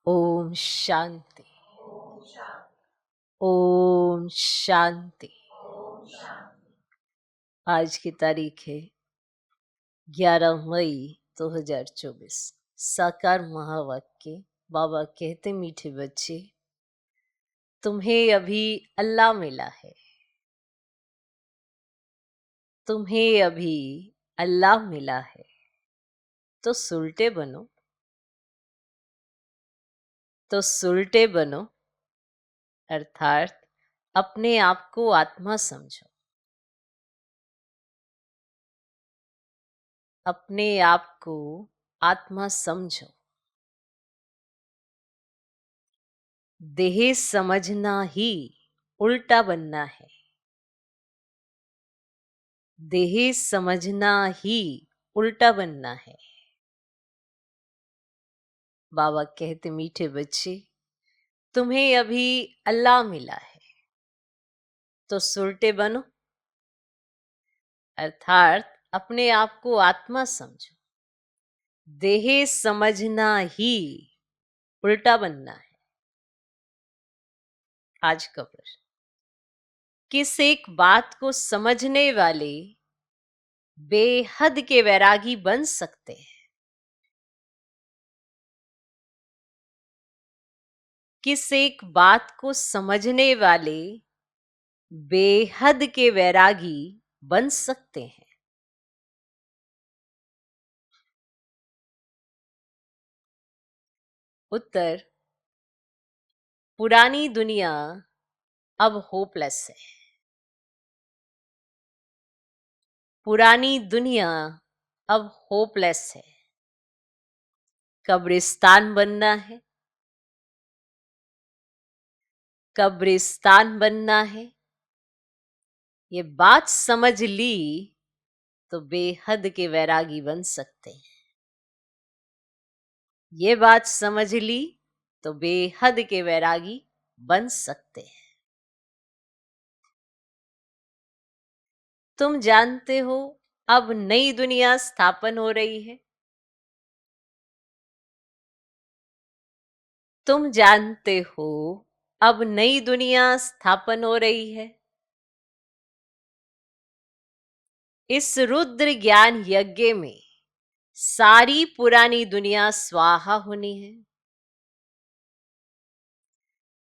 ओम शांति। ओम शांति। आज की तारीख है 11 मई 2024। साकार महावाक्य। बाबा कहते, मीठे बच्चे, तुम्हें अभी अल्लाह मिला है। तुम्हें अभी अल्लाह मिला है, तो सुलटे बनो। तो सुलटे बनो, अर्थात अपने आप को आत्मा समझो। अपने आप को आत्मा समझो। देह समझना ही उल्टा बनना है। देह समझना ही उल्टा बनना है। बाबा कहते, मीठे बच्चे, तुम्हें अभी अल्लाह मिला है, तो सुलटे बनो, अर्थात अपने आप को आत्मा समझो। देह समझना ही उल्टा बनना है। आज का प्रश्न, किस एक बात को समझने वाले बेहद के वैरागी बन सकते हैं? किस एक बात को समझने वाले बेहद के वैरागी बन सकते हैं? उत्तर, पुरानी दुनिया अब होपलेस है। पुरानी दुनिया अब होपलेस है। कब्रिस्तान बनना है। कब्रिस्तान बनना है। ये बात समझ ली तो बेहद के वैरागी बन सकते हैं। ये बात समझ ली तो बेहद के वैरागी बन सकते हैं। तुम जानते हो, अब नई दुनिया स्थापन हो रही है। तुम जानते हो, अब नई दुनिया स्थापन हो रही है। इस रुद्र ज्ञान यज्ञ में सारी पुरानी दुनिया स्वाहा होनी है।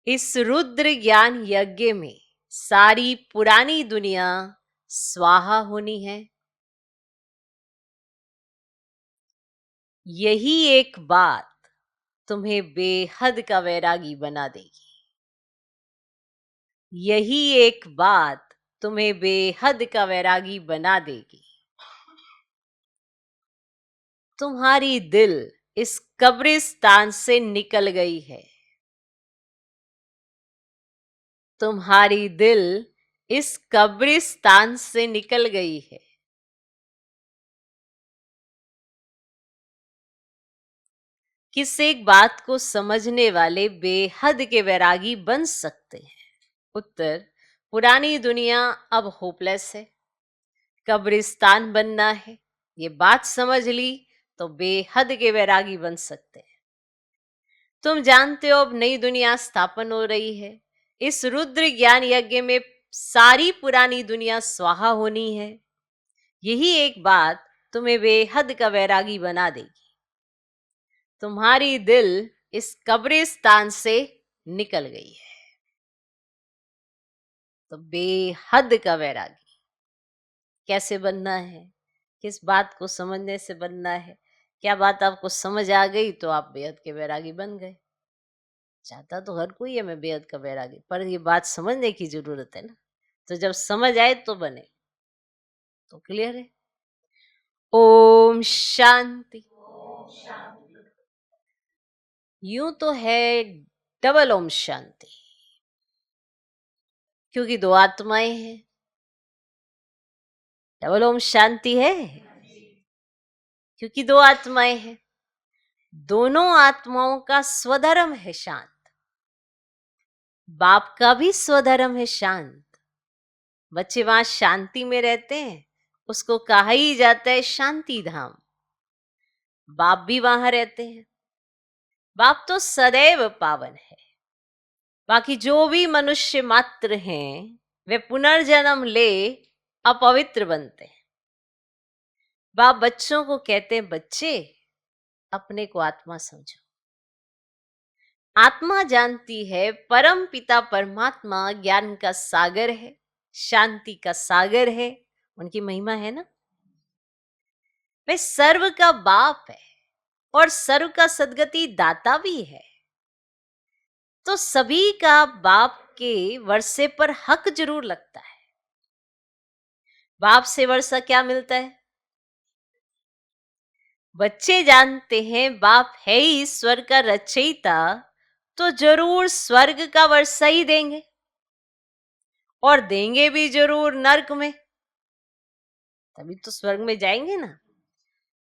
इस रुद्र ज्ञान यज्ञ में सारी पुरानी दुनिया स्वाहा होनी है। यही एक बात तुम्हें बेहद का वैरागी बना देगी। यही एक बात तुम्हें बेहद का वैरागी बना देगी। तुम्हारी दिल इस कब्रिस्तान से निकल गई है। तुम्हारी दिल इस कब्रिस्तान से निकल गई है। किस एक बात को समझने वाले बेहद के वैरागी बन सकते हैं? उत्तर, पुरानी दुनिया अब होपलेस है। कब्रिस्तान बनना है। ये बात समझ ली तो बेहद के वैरागी बन सकते हैं। तुम जानते हो, अब नई दुनिया स्थापन हो रही है। इस रुद्र ज्ञान यज्ञ में सारी पुरानी दुनिया स्वाहा होनी है। यही एक बात तुम्हें बेहद का वैरागी बना देगी। तुम्हारी दिल इस कब्रिस्तान से निकल गई है। तो बेहद का वैरागी कैसे बनना है? किस बात को समझने से बनना है? क्या बात आपको समझ आ गई तो आप बेहद के वैरागी बन गए? चाहता तो हर कोई है मैं बेहद का वैरागी, पर ये बात समझने की जरूरत है ना। तो जब समझ आए तो बने, तो क्लियर है। ओम शांति। यूं तो है डबल ओम शांति, क्योंकि दो आत्माएं हैं। डबल ओम शांति है क्योंकि दो आत्माएं हैं। दोनों आत्माओं का स्वधर्म है शांत। बाप का भी स्वधर्म है शांत। बच्चे वहां शांति में रहते हैं, उसको कहा ही जाता है शांति धाम। बाप भी वहां रहते हैं। बाप तो सदैव पावन है। बाकी जो भी मनुष्य मात्र हैं वे पुनर्जन्म ले अपवित्र बनते हैं। बाप बच्चों को कहते हैं, बच्चे अपने को आत्मा समझो। आत्मा जानती है परम पिता परमात्मा ज्ञान का सागर है, शांति का सागर है, उनकी महिमा है ना। वे सर्व का बाप है और सर्व का सद्गति दाता भी है। तो सभी का बाप के वर्षे पर हक जरूर लगता है। बाप से वर्षा क्या मिलता है? बच्चे जानते हैं बाप है ही ईश्वर का रचयिता, तो जरूर स्वर्ग का वर्षा ही देंगे, और देंगे भी जरूर नर्क में, तभी तो स्वर्ग में जाएंगे ना।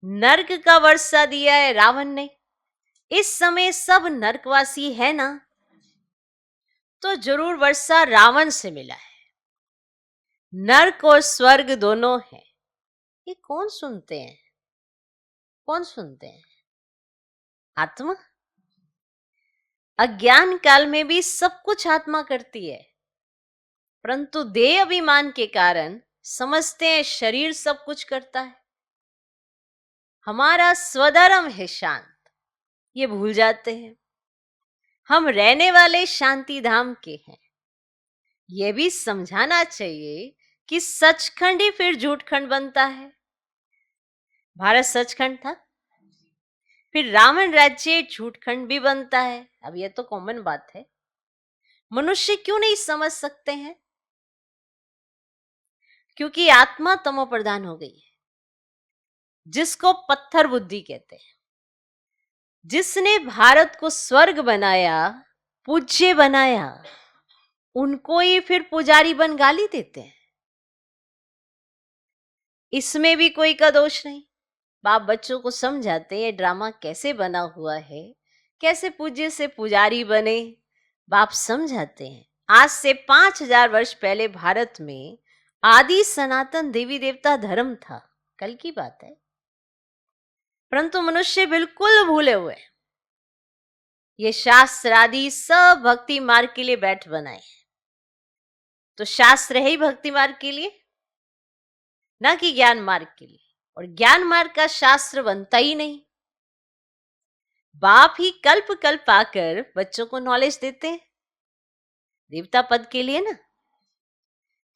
नर्क का वर्षा दिया है रावण ने। इस समय सब नरकवासी है ना, तो जरूर वर्षा रावण से मिला है। नर्क और स्वर्ग दोनों है। ये कौन सुनते हैं? कौन सुनते हैं? आत्मा। अज्ञान काल में भी सब कुछ आत्मा करती है, परंतु देह अभिमान के कारण समझते हैं शरीर सब कुछ करता है। हमारा स्वधर्म है शांत, ये भूल जाते हैं। हम रहने वाले शांति धाम के हैं, ये भी समझाना चाहिए कि सचखंड ही फिर झूठखंड बनता है। भारत सचखंड था, फिर रावण राज्य झूठखंड भी बनता है। अब ये तो कॉमन बात है। मनुष्य क्यों नहीं समझ सकते हैं? क्योंकि आत्मा तमो प्रधान हो गई है, जिसको पत्थर बुद्धि कहते हैं। जिसने भारत को स्वर्ग बनाया, पूज्य बनाया, उनको ही फिर पुजारी बन गाली देते हैं। इसमें भी कोई का दोष नहीं। बाप बच्चों को समझाते हैं ड्रामा कैसे बना हुआ है, कैसे पूज्य से पुजारी बने। बाप समझाते हैं आज से 5000 वर्ष पहले भारत में आदि सनातन देवी देवता धर्म था, कल की बात है। परंतु मनुष्य बिल्कुल भूले हुए। ये शास्त्र आदि सब भक्ति मार्ग के लिए बैठ बनाए। तो शास्त्र है ही भक्ति मार्ग के लिए, ना कि ज्ञान मार्ग के लिए। और ज्ञान मार्ग का शास्त्र बनता ही नहीं। बाप ही कल्प कल्प आकर बच्चों को नॉलेज देते हैं देवता पद के लिए ना।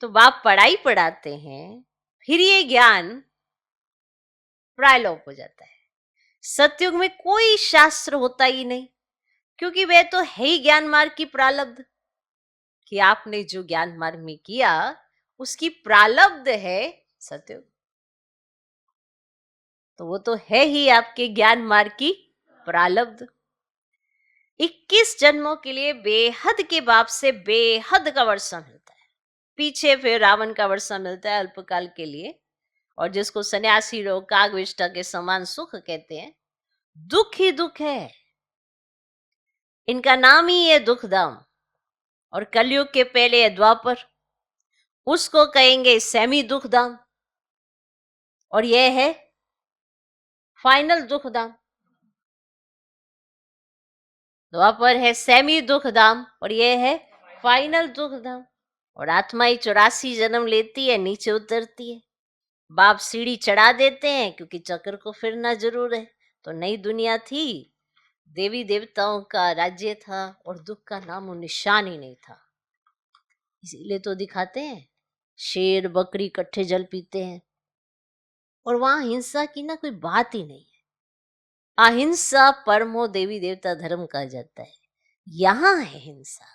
तो बाप पढ़ाई पढ़ाते हैं, फिर ये ज्ञान प्रायलोप हो जाता है। सतयुग में कोई शास्त्र होता ही नहीं, क्योंकि वह तो है ही ज्ञान मार्ग की प्रालब्ध। कि आपने जो ज्ञान मार्ग में किया उसकी प्रालब्ध है सतयुग। तो वो तो है ही आपके ज्ञान मार्ग की प्रालब्ध। 21 जन्मों के लिए बेहद के बाप से बेहद का वर्षा मिलता है। पीछे फिर रावण का वर्षा मिलता है अल्पकाल के लिए, और जिसको सन्यासी लोग कागविष्ठा के समान सुख कहते हैं। दुख ही दुख है, इनका नाम ही है दुखधाम। और कलयुग के पहले है द्वापर, उसको कहेंगे सेमी दुखधाम, और यह है फाइनल दुखधाम। द्वापर है सेमी दुखधाम और यह है फाइनल दुखधाम। और आत्मा ही 84 जन्म लेती है, नीचे उतरती है। बाप सीढ़ी चढ़ा देते हैं क्योंकि चक्र को फिरना जरूर है। तो नई दुनिया थी, देवी देवताओं का राज्य था, और दुख का नामो निशान ही नहीं था। इसीलिए तो दिखाते हैं शेर बकरी इकट्ठे जल पीते हैं, और वहां हिंसा की ना कोई बात ही नहीं है। अहिंसा परमो देवी देवता धर्म कहा जाता है। यहां है हिंसा।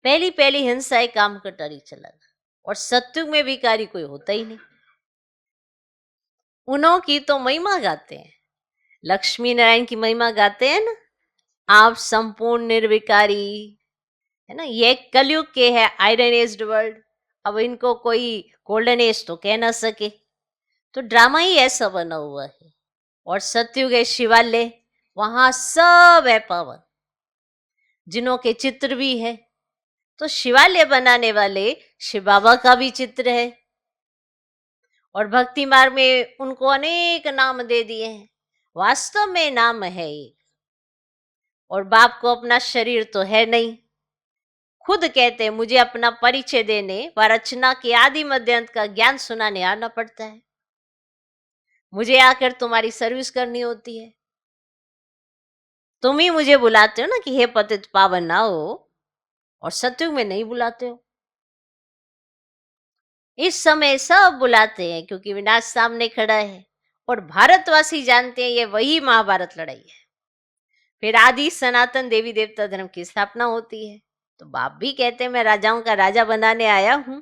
पहली पहली हिंसा एक काम कटारी चला था, और सत्युग में भिखारी कोई होता ही नहीं। उन्हों की तो महिमा गाते हैं, लक्ष्मी नारायण की महिमा गाते हैं ना। आप संपूर्ण निर्विकारी है ना। ये कलयुग के है आयरन एज्ड वर्ल्ड। अब इनको कोई गोल्डन एज तो कह ना सके, तो ड्रामा ही ऐसा बना हुआ है। और सत्युग है शिवालय, वहां सब है पावन, जिनों के चित्र भी है। तो शिवालय बनाने वाले शिव बाबा का भी चित्र है, और भक्ति मार्ग में उनको अनेक नाम दे दिए हैं। वास्तव में नाम है एक, और बाप को अपना शरीर तो है नहीं। खुद कहते हैं मुझे अपना परिचय देने व रचना के आदि मध्य अंत का ज्ञान सुनाने आना पड़ता है, मुझे आकर तुम्हारी सर्विस करनी होती है। तुम ही मुझे बुलाते हो ना कि हे पतित पावन आओ, और सत्युग में नहीं बुलाते हो। इस समय सब बुलाते हैं क्योंकि विनाश सामने खड़ा है, और भारतवासी जानते हैं ये वही महाभारत लड़ाई है। फिर आदि सनातन देवी देवता धर्म की स्थापना होती है। तो बाप भी कहते हैं मैं राजाओं का राजा बनाने आया हूं।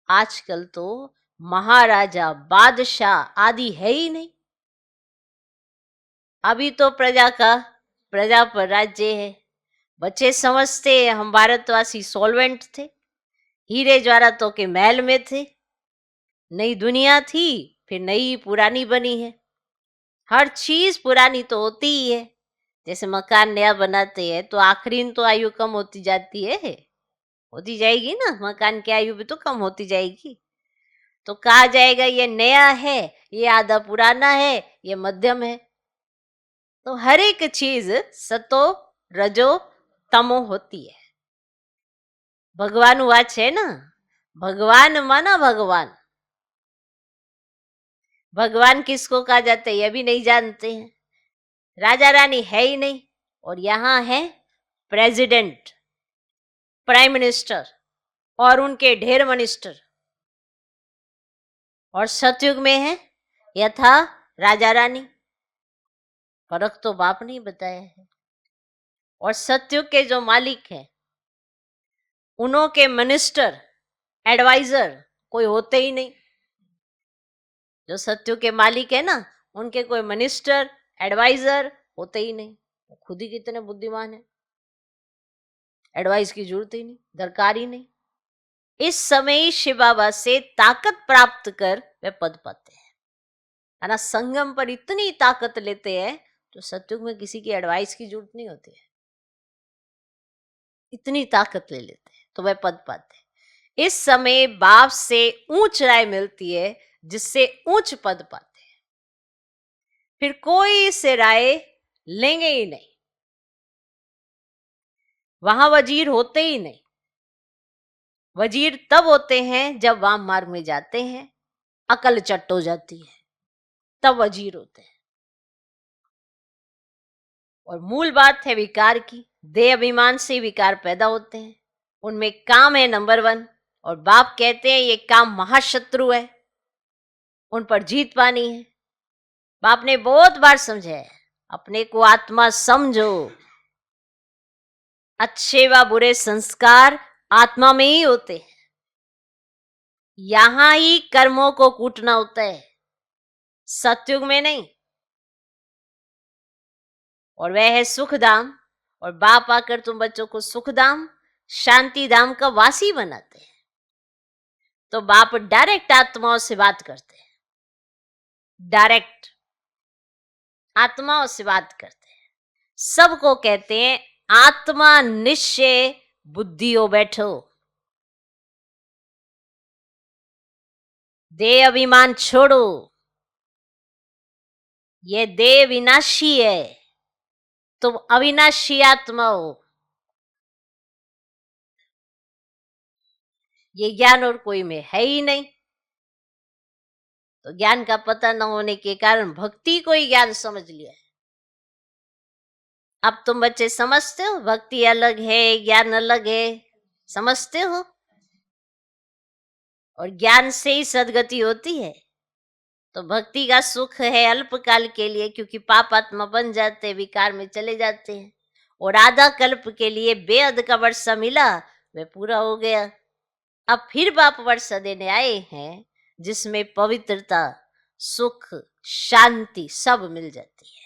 आजकल तो महाराजा बादशाह आदि है ही नहीं। अभी तो प्रजा पर राज्य है। बच्चे समझते हैं हम भारतवासी सॉल्वेंट थे, हीरे जवाहरातों के महल में थे। नई दुनिया थी, फिर नई पुरानी बनी है। हर चीज पुरानी तो होती ही है। जैसे मकान नया बनाते हैं तो आखिरी तो आयु कम होती जाती है, होती जाएगी ना, मकान की आयु भी तो कम होती जाएगी। तो कहा जाएगा ये नया है, ये आधा पुराना है, ये मध्यम है। तो हर एक चीज सतो रजो तमो होती है। भगवान वाच है ना, भगवान माना भगवान। भगवान किसको कहा जाता है ये भी नहीं जानते हैं। राजा रानी है ही नहीं, और यहां है प्रेसिडेंट, प्राइम मिनिस्टर और उनके ढेर मिनिस्टर। और सतयुग में है यथा राजा रानी। फर्क तो बाप नहीं बताया है। और सतयुग के जो मालिक हैं उन्हों के मिनिस्टर एडवाइजर कोई होते ही नहीं। जो सतयुग के मालिक है ना, उनके कोई मिनिस्टर एडवाइजर होते ही नहीं। वो खुद ही कितने बुद्धिमान है, एडवाइस की जरूरत ही नहीं, दरकार ही नहीं। इस समय शिव बाबा से ताकत प्राप्त कर वे पद पाते हैं। है ना, संगम पर इतनी ताकत लेते हैं तो सतयुग में किसी की एडवाइस की जरूरत नहीं होती है। इतनी ताकत ले लेते हैं तो वह पद पाते हैं। इस समय बाप से ऊंच राय मिलती है जिससे ऊंच पद पाते हैं। फिर कोई से राय लेंगे ही नहीं, वहां वजीर होते ही नहीं। वजीर तब होते हैं जब वाम मार्ग में जाते हैं, अकल चट हो जाती है, तब वजीर होते हैं। और मूल बात है विकार की। देह अभिमान से विकार पैदा होते हैं। उनमें काम है नंबर 1, और बाप कहते हैं ये काम महाशत्रु है, उन पर जीत पानी है। बाप ने बहुत बार समझाया है, अपने को आत्मा समझो। अच्छे व बुरे संस्कार आत्मा में ही होते हैं, यहां ही कर्मों को कूटना होता है, सतयुग में नहीं। और वह है सुखधाम। और बाप आकर तुम बच्चों को सुखधाम शांति धाम का वासी बनाते हैं। तो बाप डायरेक्ट आत्माओं से बात करते हैं, डायरेक्ट आत्माओं से बात करते हैं। सबको कहते हैं आत्मा निश्चय बुद्धियों बैठो, देह अभिमान छोड़ो, ये देह विनाशी है, तुम अविनाशी आत्मा हो। ये ज्ञान और कोई में है ही नहीं। तो ज्ञान का पता न होने के कारण भक्ति को ही ज्ञान समझ लिया है। अब तुम बच्चे समझते हो भक्ति अलग है, ज्ञान अलग है, समझते हो। और ज्ञान से ही सदगति होती है। तो भक्ति का सुख है अल्पकाल के लिए, क्योंकि पापात्मा बन जाते, विकार में चले जाते हैं। और आधा कल्प के लिए बेअद का वर्षा मिला, वह पूरा हो गया। अब फिर बाप वर्षा देने आए हैं जिसमें पवित्रता, सुख, शांति सब मिल जाती है।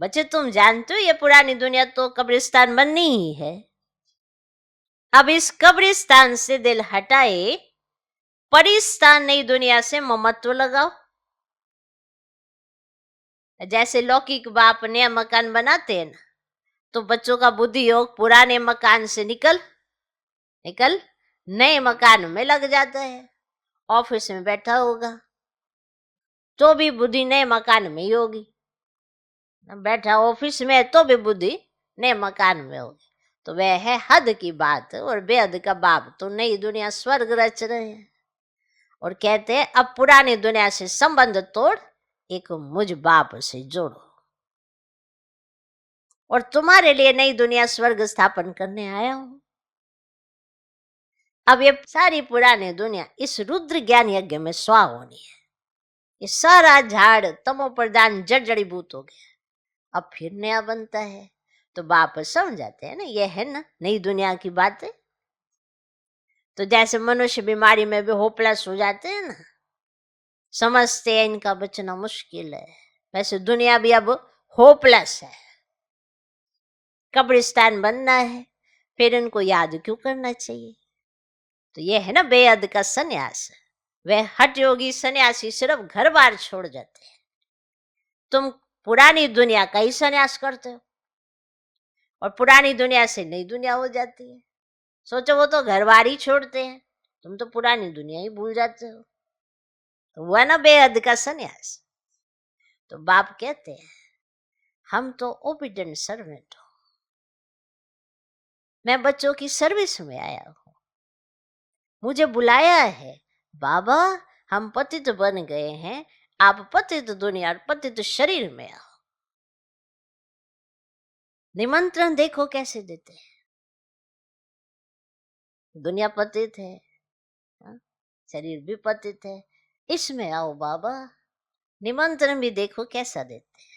बच्चे तुम जानते हो ये पुरानी दुनिया तो कब्रिस्तान बननी ही है। अब इस कब्रिस्तान से दिल हटाए, परिस्तान नई दुनिया से ममत्व लगाओ। जैसे लौकिक बाप नया मकान बनाते हैं ना, तो बच्चों का बुद्धि योग पुराने मकान से निकल नए मकान में लग जाता है। ऑफिस में बैठा होगा तो भी बुद्धि नए मकान में ही होगी। बैठा ऑफिस में है तो भी बुद्धि नए मकान में होगी। तो वह है हद की बात, और बेहद का बाप तो नई दुनिया स्वर्ग रच रहे हैं और कहते हैं अब पुरानी दुनिया से संबंध तोड़, एक मुझ बाप से जोड़ो, और तुम्हारे लिए नई दुनिया स्वर्ग स्थापन करने आया हूं। अब ये सारी पुरानी दुनिया इस रुद्र ज्ञान यज्ञ में स्वा होनी है। ये सारा झाड़ तमो प्रधान जड़ जड़ीभूत हो गया, अब फिर नया बनता है। तो बाप समझ जाते हैं ना, ये है ना नई दुनिया की बात है। तो जैसे मनुष्य बीमारी में भी होपलेस हो जाते हैं ना, समझते हैं इनका बचना मुश्किल है, वैसे दुनिया भी अब होपलेस है, कब्रिस्तान बनना है, फिर इनको याद क्यों करना चाहिए। तो ये है ना बेहद का सन्यास। वह हठ योगी सन्यासी सिर्फ घर बार छोड़ जाते हैं, तुम पुरानी दुनिया का ही सन्यास करते हो और पुरानी दुनिया से नई दुनिया हो जाती है। सोचो वो तो घर बार ही छोड़ते हैं, तुम तो पुरानी दुनिया ही भूल जाते हो। तो हुआ ना बेहद का सन्यास। तो बाप कहते हैं हम तो ओबीडिएंट सर्वेंट हो, मैं बच्चों की सर्विस में आया हूं, मुझे बुलाया है बाबा, हम पतित बन गए हैं, आप पतित दुनिया और पतित शरीर में आओ। निमंत्रण देखो कैसे देते हैं। दुनिया पतित है, हाँ? शरीर भी पतित है, इसमें आओ बाबा। निमंत्रण भी देखो कैसा देते हैं।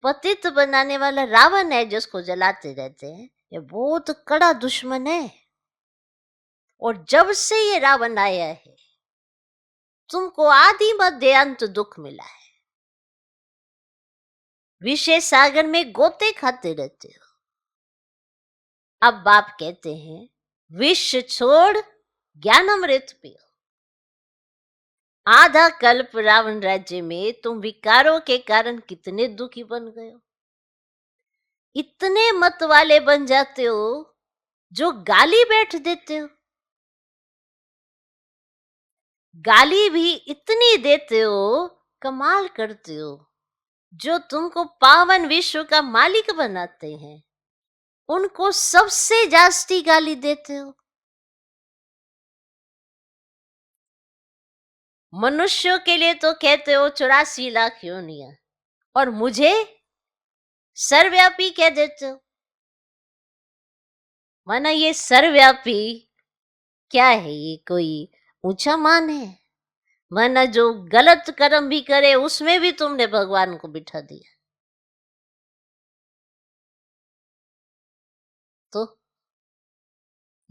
पतित बनाने वाला रावण है जिसको जलाते रहते हैं, ये बहुत कड़ा दुश्मन है, और जब से ये रावण आया है तुमको आदि मध्य अंत दुख मिला है, विषय सागर में गोते खाते रहते हो। अब बाप कहते हैं विष छोड़ ज्ञानामृत पियो। आधा कल्प रावण राज्य में तुम विकारों के कारण कितने दुखी बन गए हो, इतने मत वाले बन जाते हो जो गाली बैठ देते हो, गाली भी इतनी देते हो, कमाल करते हो, जो तुमको पावन विश्व का मालिक बनाते हैं उनको सबसे जास्ती गाली देते हो। मनुष्यों के लिए तो कहते हो 84 लाख योनियां, और मुझे सर्वव्यापी कह देते हो। माना ये सर्वव्यापी क्या है, ये कोई ऊंचा मान है? माना जो गलत कर्म भी करे उसमें भी तुमने भगवान को बिठा दिया। तो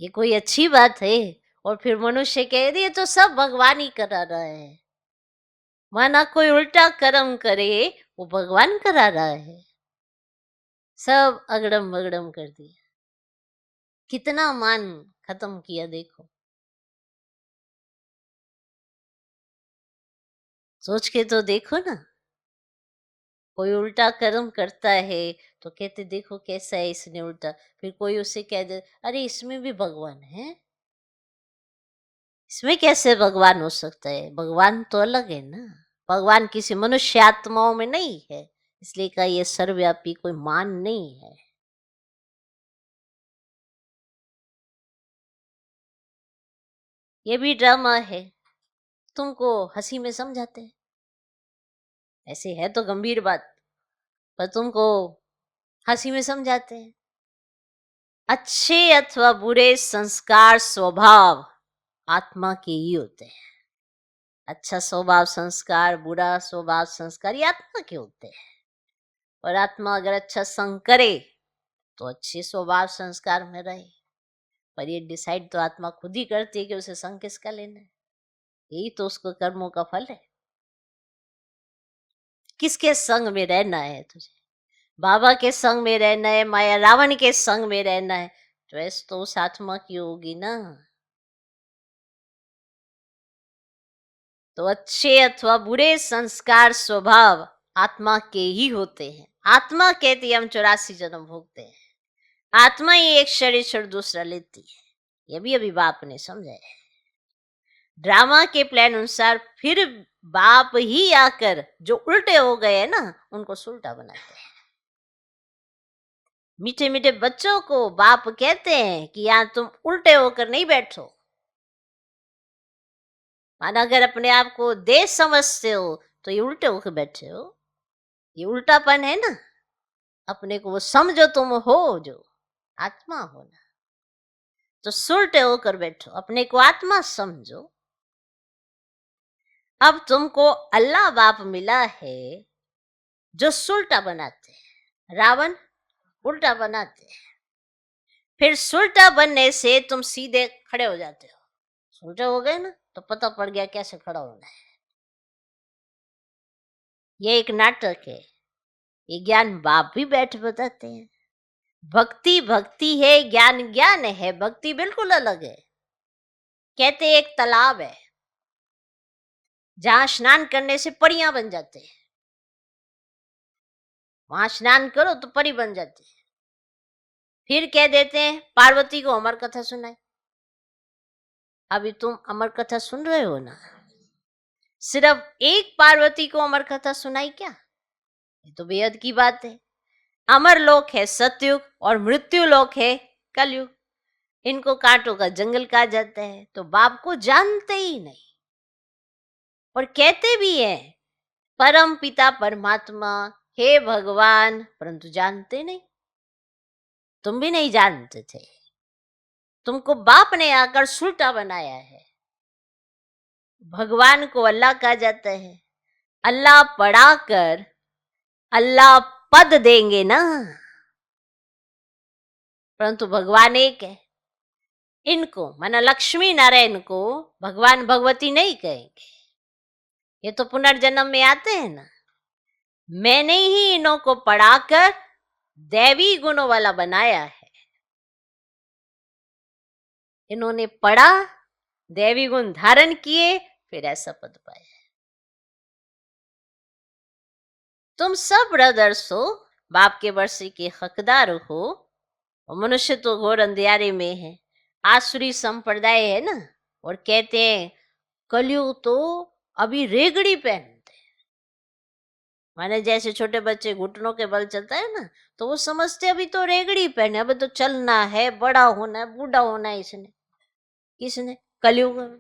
ये कोई अच्छी बात है? और फिर मनुष्य कह रही है तो सब भगवान ही करा रहा है। माना कोई उल्टा कर्म करे वो भगवान करा रहा है, सब अगड़म बगड़म कर दिया, कितना मान खत्म किया देखो। सोच के तो देखो ना, कोई उल्टा कर्म करता है तो कहते देखो कैसा है इसने उल्टा, फिर कोई उसे कह दे अरे इसमें भी भगवान है, इसमें कैसे भगवान हो सकता है, भगवान तो अलग है ना, भगवान किसी मनुष्य आत्माओं में नहीं है, इसलिए का ये सर्वव्यापी कोई मान नहीं है। ये भी ड्रामा है, तुमको हंसी में समझाते हैं, ऐसे है तो गंभीर बात, पर तुमको हंसी में समझाते हैं। अच्छे अथवा बुरे संस्कार स्वभाव आत्मा के ही होते हैं। अच्छा स्वभाव संस्कार, बुरा स्वभाव संस्कार ये आत्मा के होते हैं। और आत्मा अगर अच्छा संग करे तो अच्छे स्वभाव संस्कार में रहे, पर ये डिसाइड तो आत्मा खुद ही करती है कि उसे संग किसका लेना है। यही तो उसको कर्मों का फल है। किसके संग में रहना है तुझे, बाबा के संग में रहना है, माया रावण के संग में रहना है, चॉइस तो उस आत्मा की होगी ना। तो अच्छे अथवा बुरे संस्कार स्वभाव आत्मा के ही होते हैं। आत्मा कहती है हम 84 जन्म भोगते हैं, आत्मा ही एक शरीर छोड़ दूसरा लेती है। ये भी अभी बाप ने समझा है। ड्रामा के प्लान अनुसार फिर बाप ही आकर जो उल्टे हो गए हैं ना, उनको सुलटा बनाते हैं। मीठे मीठे बच्चों को बाप कहते हैं कि यहाँ तुम उल्टे होकर नहीं बैठो। माना अगर अपने आप को देश समझते हो तो ये उल्टे होकर बैठे हो, ये उल्टापन है ना। अपने को वो समझो तुम हो जो आत्मा हो ना, तो सुलटे होकर बैठो, अपने को आत्मा समझो। अब तुमको अल्लाह बाप मिला है जो सुलटा बनाते हैं, रावण उल्टा बनाते हैं। फिर सुलटा बनने से तुम सीधे खड़े हो जाते हो। सुलटे हो गए ना तो पता पड़ गया कैसे खड़ा होना है। ये एक नाटक है, ये ज्ञान बाप भी बैठ बताते हैं। भक्ति भक्ति है, ज्ञान ज्ञान है, भक्ति बिल्कुल अलग है। कहते एक तालाब है जहां स्नान करने से परियां बन जाते हैं। वहां स्नान करो तो परी बन जाती है। फिर कह देते हैं पार्वती को अमर कथा सुनाई। अभी तुम अमर कथा सुन रहे हो ना, सिर्फ एक पार्वती को अमर कथा सुनाई क्या? ये तो बेहद की बात है। अमर लोक है सतयुग और मृत्यु लोक है कलयुग। इनको कांटों का जंगल कहा जाता है। तो बाप को जानते ही नहीं और कहते भी हैं परम पिता परमात्मा, हे भगवान, परंतु जानते नहीं। तुम भी नहीं जानते थे, तुमको बाप ने आकर सुलटा बनाया है। भगवान को अल्लाह कहा जाता है। अल्लाह पढ़ाकर अल्लाह पद देंगे ना, परंतु भगवान एक है। इनको माना लक्ष्मी नारायण को भगवान भगवती नहीं कहेंगे। ये तो पुनर्जन्म में आते हैं ना। मैंने ही इन्हों को पढ़ाकर दैवी गुणों वाला बनाया है। इन्होंने पढ़ा, दैवी गुण धारण किए, फिर ऐसा पद पाया। तुम सब ब्रदर्स हो, बाप के वर्षी के हकदार हो। और मनुष्य तो घोर अंधियारे में है, आसुरी संप्रदाय है ना। और कहते हैं कलयुग तो अभी रेगड़ी पहनते हैं। माने जैसे छोटे बच्चे घुटनों के बल चलता है ना, तो वो समझते अभी तो रेगड़ी पहने, अभी तो चलना है, बड़ा होना है, बूढ़ा होना है। इसने किसने? कलयुग में।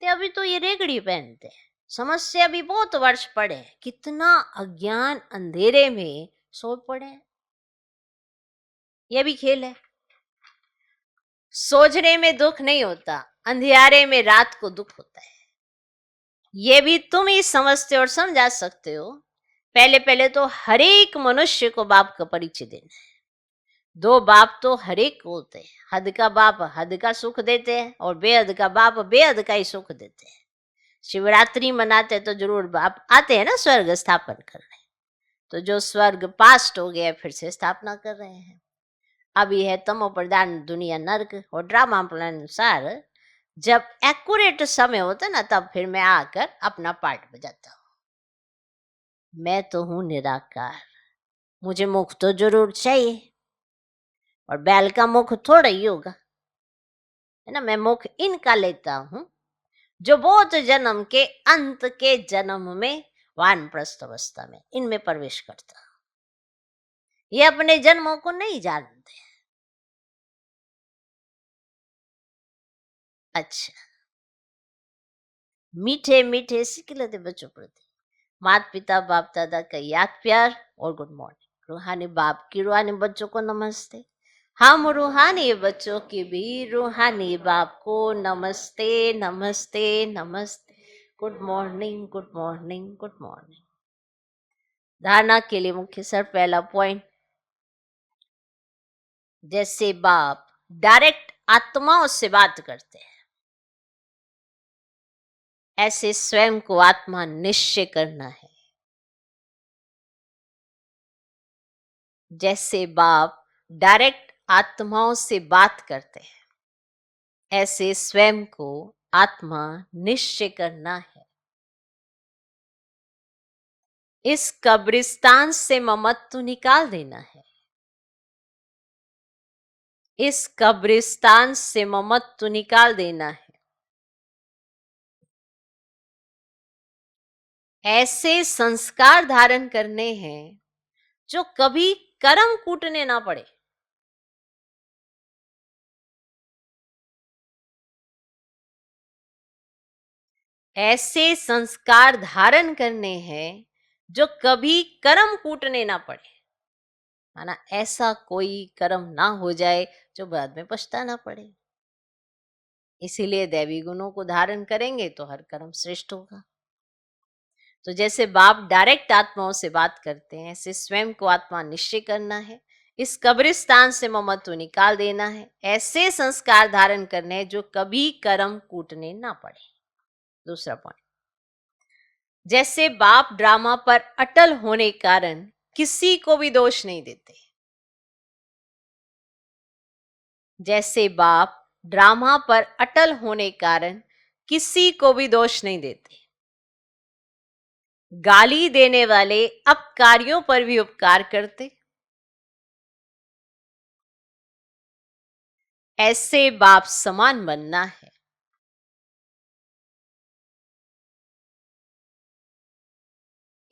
ते अभी तो ये रेगड़ी पहनते हैं। समस्या भी बहुत वर्ष पड़े हैं। कितना अज्ञान अंधेरे में सो पड़े हैं। यह भी खेल है। सोचने में दुख नहीं होता, अंधियारे में रात को दुख होता है। ये भी तुम ही समझते और समझा सकते हो। पहले पहले तो हर एक मनुष्य को बाप का परिचय देना है। दो बाप तो हर एक को होते हैं। हद का बाप हद का सुख देते हैं और बेहद का बाप बेहद का ही सुख देते हैं। शिवरात्रि मनाते तो जरूर बाप आते हैं ना स्वर्ग स्थापन करने। तो जो स्वर्ग पास्ट हो गया फिर से स्थापना कर रहे हैं। अभी है तमो प्रधान दुनिया नर्क। और ड्रामा प्लान अनुसार जब एक्यूरेट समय होता ना, तब फिर मैं आकर अपना पार्ट बजाता हूँ। मैं तो हूं निराकार, मुझे मुख तो जरूर चाहिए। और बैल का मुख थोड़ा ही होगा, है ना। मैं मुख इनका लेता हूं जो बहुत जन्म के अंत के जन्म में वानप्रस्थ अवस्था में इनमें प्रवेश करता। ये अपने जन्मों को नहीं जानते। अच्छा, मीठे मीठे सिखलते बच्चों प्रति माता पिता बाप दादा का याद प्यार और गुड मॉर्निंग। रूहानी बाप की रूहानी बच्चों को नमस्ते। हम रूहानी बच्चों की भी रूहानी बाप को नमस्ते नमस्ते नमस्ते। Good morning good morning good morning. धारणा के लिए मुख्य सर पहला पॉइंट, जैसे बाप डायरेक्ट आत्माओं से बात करते हैं, ऐसे स्वयं को आत्मा निश्चय करना है। जैसे बाप डायरेक्ट आत्माओं से बात करते हैं, ऐसे स्वयं को आत्मा निश्चय करना है। इस कब्रिस्तान से ममत्व निकाल देना है। इस कब्रिस्तान से ममत्व निकाल देना है। ऐसे संस्कार धारण करने हैं जो कभी कर्म कूटने ना पड़े। ऐसे संस्कार धारण करने हैं जो कभी कर्म कूटने ना पड़े। माना ऐसा कोई कर्म ना हो जाए जो बाद में पछताना पड़े। इसीलिए दैवी गुणों को धारण करेंगे तो हर कर्म श्रेष्ठ होगा। तो जैसे बाप डायरेक्ट आत्माओं से बात करते हैं, ऐसे स्वयं को आत्मा निश्चय करना है, इस कब्रिस्तान से ममत्व निकाल देना है, ऐसे संस्कार धारण करने हैं जो कभी कर्म कूटने ना पड़े। दूसरा पॉइंट, जैसे बाप ड्रामा पर अटल होने कारण किसी को भी दोष नहीं देते। जैसे बाप ड्रामा पर अटल होने कारण किसी को भी दोष नहीं देते। गाली देने वाले अपकारियों पर भी उपकार करते। ऐसे बाप समान बनना है।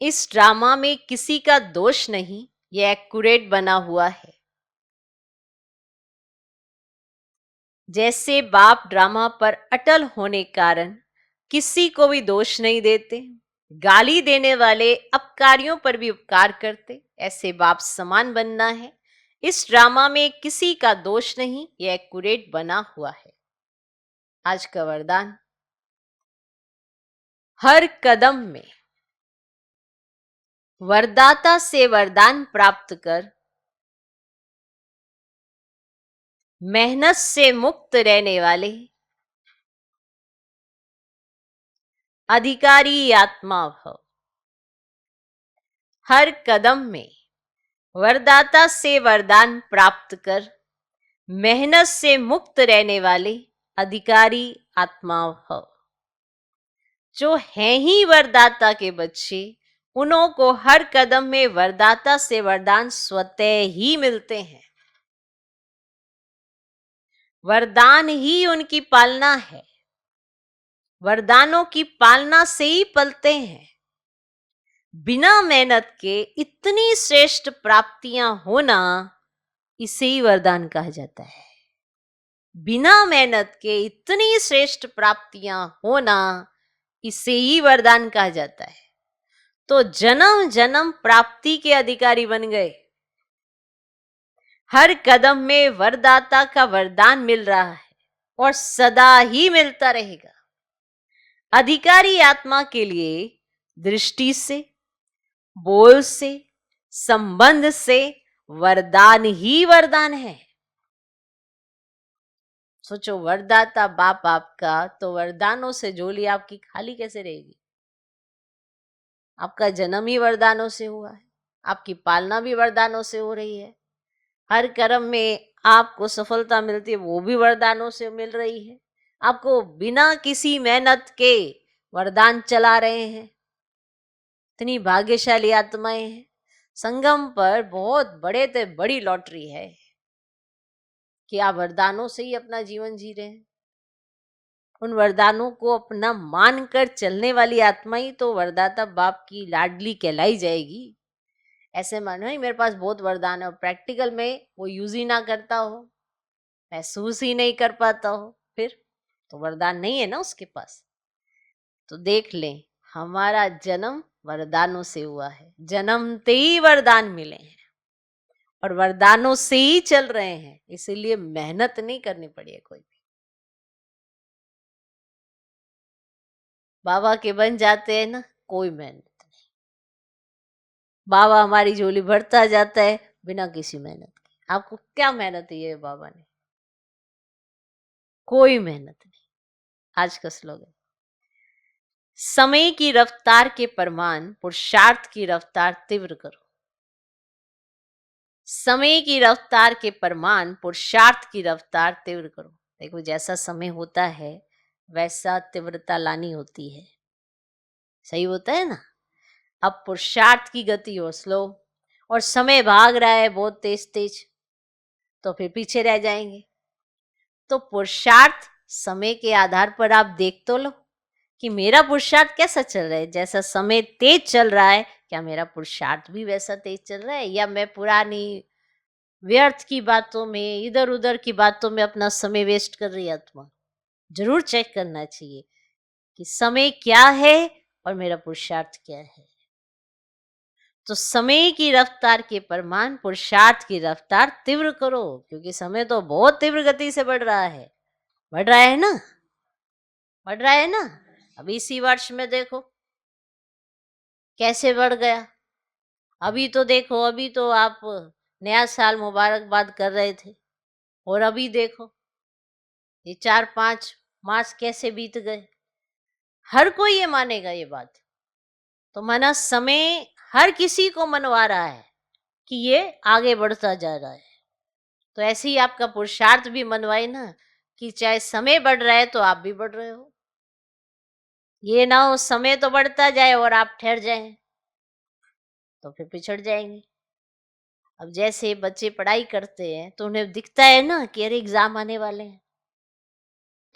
इस ड्रामा में किसी का दोष नहीं, यह एक्यूरेट बना हुआ है। जैसे बाप ड्रामा पर अटल होने कारण किसी को भी दोष नहीं देते, गाली देने वाले अपकारियों पर भी उपकार करते, ऐसे बाप समान बनना है। इस ड्रामा में किसी का दोष नहीं, यह एक्यूरेट बना हुआ है। आज का वरदान, हर कदम में वरदाता से वरदान प्राप्त कर मेहनत से मुक्त रहने वाले अधिकारी आत्मा भव। हर कदम में वरदाता से वरदान प्राप्त कर मेहनत से मुक्त रहने वाले अधिकारी आत्मा भव। जो हैं ही वरदाता के बच्चे, उन्हों को हर कदम में वरदाता से वरदान स्वतः ही मिलते हैं। वरदान ही उनकी पालना है। वरदानों की पालना से ही पलते हैं। बिना मेहनत के इतनी श्रेष्ठ प्राप्तियां होना, इसे ही वरदान कहा जाता है। बिना मेहनत के इतनी श्रेष्ठ प्राप्तियां होना, इसे ही वरदान कहा जाता है। तो जन्म जन्म प्राप्ति के अधिकारी बन गए। हर कदम में वरदाता का वरदान मिल रहा है और सदा ही मिलता रहेगा। अधिकारी आत्मा के लिए दृष्टि से, बोल से, संबंध से वरदान ही वरदान है। सोचो, वरदाता बाप आपका, तो वरदानों से झोली आपकी खाली कैसे रहेगी? आपका जन्म ही वरदानों से हुआ है, आपकी पालना भी वरदानों से हो रही है। हर कर्म में आपको सफलता मिलती है, वो भी वरदानों से मिल रही है। आपको बिना किसी मेहनत के वरदान चला रहे हैं। इतनी भाग्यशाली आत्माएं हैं। संगम पर बहुत बड़े से बड़ी लॉटरी है कि आप वरदानों से ही अपना जीवन जी रहे हैं। उन वरदानों को अपना मानकर चलने वाली आत्मा ही तो वरदाता बाप की लाडली कहलाई जाएगी। ऐसे मानो ही मेरे पास बहुत वरदान है और प्रैक्टिकल में वो यूज ही ना करता हो, महसूस ही नहीं कर पाता हो, फिर तो वरदान नहीं है ना उसके पास। तो देख लें, हमारा जन्म वरदानों से हुआ है। जन्मते ही वरदान मिले हैं और वरदानों से ही चल रहे हैं, इसीलिए मेहनत नहीं करनी पड़ी है कोई भी। बाबा के बन जाते हैं ना, कोई मेहनत नहीं। बाबा हमारी झोली भरता जाता है बिना किसी मेहनत के। आपको क्या मेहनत है ये बाबा ने? कोई मेहनत नहीं। आज का स्लोगन, समय की रफ्तार के परमान पुरुषार्थ की रफ्तार तीव्र करो। समय की रफ्तार के परमान पुरुषार्थ की रफ्तार तीव्र करो। देखो, जैसा समय होता है वैसा तीव्रता लानी होती है। सही होता है ना? अब पुरुषार्थ की गति हो स्लो और समय भाग रहा है बहुत तेज तेज, तो फिर पीछे रह जाएंगे। तो पुरुषार्थ समय के आधार पर आप देख तो लो, कि मेरा पुरुषार्थ कैसा चल रहा है। जैसा समय तेज चल रहा है, क्या मेरा पुरुषार्थ भी वैसा तेज चल रहा है, या मैं पुरानी व्यर्थ की बातों में, इधर उधर की बातों में अपना समय वेस्ट कर रही है आत्मा। जरूर चेक करना चाहिए कि समय क्या है और मेरा पुरुषार्थ क्या है। तो समय की रफ्तार के प्रमाण पुरुषार्थ की रफ्तार तीव्र करो, क्योंकि समय तो बहुत तीव्र गति से बढ़ रहा है। बढ़ रहा है ना, बढ़ रहा है ना। अब इसी वर्ष में देखो कैसे बढ़ गया। अभी तो देखो, अभी तो आप नया साल मुबारकबाद कर रहे थे, और अभी देखो ये 4-5 मास कैसे बीत गए। हर कोई ये मानेगा ये बात। तो माना समय हर किसी को मनवा रहा है कि ये आगे बढ़ता जा रहा है। तो ऐसे ही आपका पुरुषार्थ भी मनवाए ना, कि चाहे समय बढ़ रहा है तो आप भी बढ़ रहे हो। ये ना हो समय तो बढ़ता जाए और आप ठहर जाएं, तो फिर पिछड़ जाएंगे। अब जैसे बच्चे पढ़ाई करते हैं तो उन्हें दिखता है ना कि अरे एग्जाम आने वाले हैं,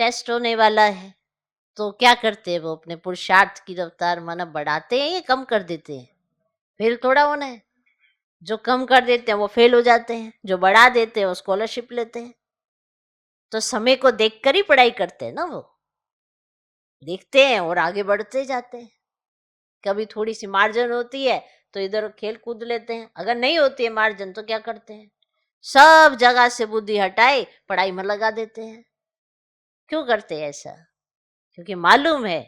टेस्ट होने वाला है, तो क्या करते हैं वो अपने पुरुषार्थ की रफ्तार माना बढ़ाते हैं या कम कर देते हैं। फेल थोड़ा होना है। जो कम कर देते हैं वो फेल हो जाते हैं, जो बढ़ा देते हैं वो स्कॉलरशिप लेते हैं। तो समय को देखकर ही पढ़ाई करते हैं ना वो, देखते हैं और आगे बढ़ते जाते हैं। कभी थोड़ी सी मार्जिन होती है तो इधर खेल कूद लेते हैं, अगर नहीं होती है मार्जिन तो क्या करते हैं, सब जगह से बुद्धि हटाए पढ़ाई में लगा देते हैं। क्यों करते हैं ऐसा? क्योंकि मालूम है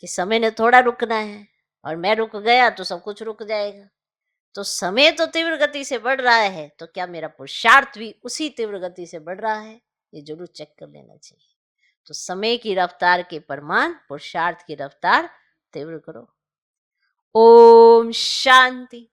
कि समय ने थोड़ा रुकना है, और मैं रुक गया तो सब कुछ रुक जाएगा। तो समय तो तीव्र गति से बढ़ रहा है, तो क्या मेरा पुरुषार्थ भी उसी तीव्र गति से बढ़ रहा है? ये जरूर चेक कर लेना चाहिए। तो समय की रफ्तार के प्रमाण पुरुषार्थ की रफ्तार तीव्र करो। ओम शांति।